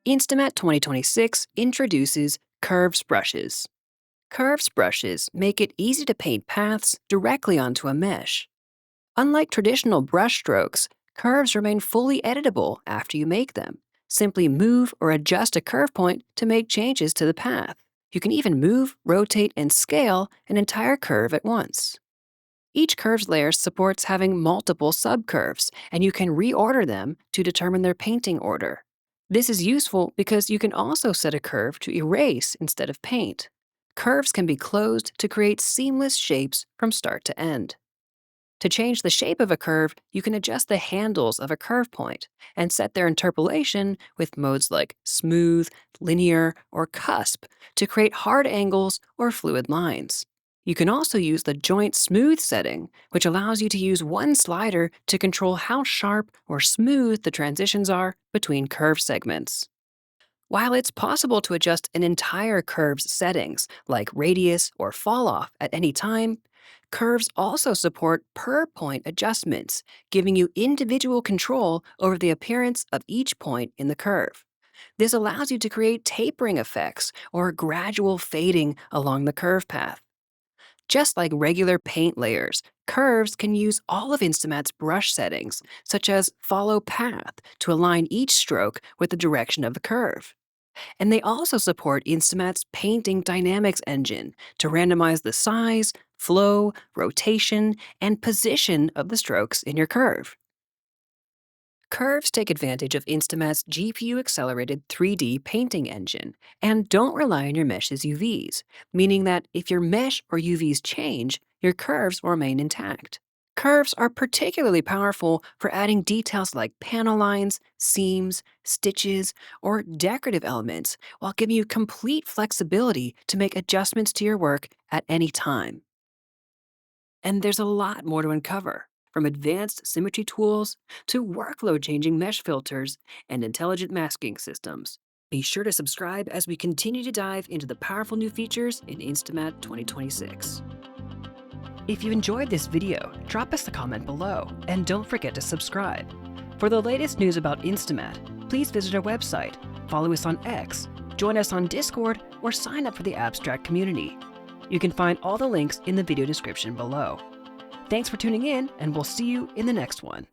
InstaMAT 2026 introduces Curves brushes. Curves brushes make it easy to paint paths directly onto a mesh. Unlike traditional brush strokes, curves remain fully editable after you make them. Simply move or adjust a curve point to make changes to the path. You can even move, rotate, and scale an entire curve at once. Each curves layer supports having multiple subcurves, and you can reorder them to determine their painting order. This is useful because you can also set a curve to erase instead of paint. Curves can be closed to create seamless shapes from start to end. To change the shape of a curve, you can adjust the handles of a curve point and set their interpolation with modes like smooth, linear, or cusp to create hard angles or fluid lines. You can also use the joint smooth setting, which allows you to use one slider to control how sharp or smooth the transitions are between curve segments. While it's possible to adjust an entire curve's settings, like radius or fall off, at any time, curves also support per-point adjustments, giving you individual control over the appearance of each point in the curve. This allows you to create tapering effects or gradual fading along the curve path. Just like regular paint layers, curves can use all of InstaMAT's brush settings, such as follow path, to align each stroke with the direction of the curve. And they also support InstaMAT's Painting Dynamics engine to randomize the size, flow, rotation, and position of the strokes in your curve. Curves take advantage of InstaMAT's GPU-accelerated 3D painting engine and don't rely on your mesh's UVs, meaning that if your mesh or UVs change, your curves will remain intact. Curves are particularly powerful for adding details like panel lines, seams, stitches, or decorative elements while giving you complete flexibility to make adjustments to your work at any time. And there's a lot more to uncover, from advanced symmetry tools to workload-changing mesh filters and intelligent masking systems. Be sure to subscribe as we continue to dive into the powerful new features in InstaMAT 2026. If you enjoyed this video, drop us a comment below, and don't forget to subscribe. For the latest news about InstaMAT, please visit our website, follow us on X, join us on Discord, or sign up for the Abstract community. You can find all the links in the video description below. Thanks for tuning in, and we'll see you in the next one.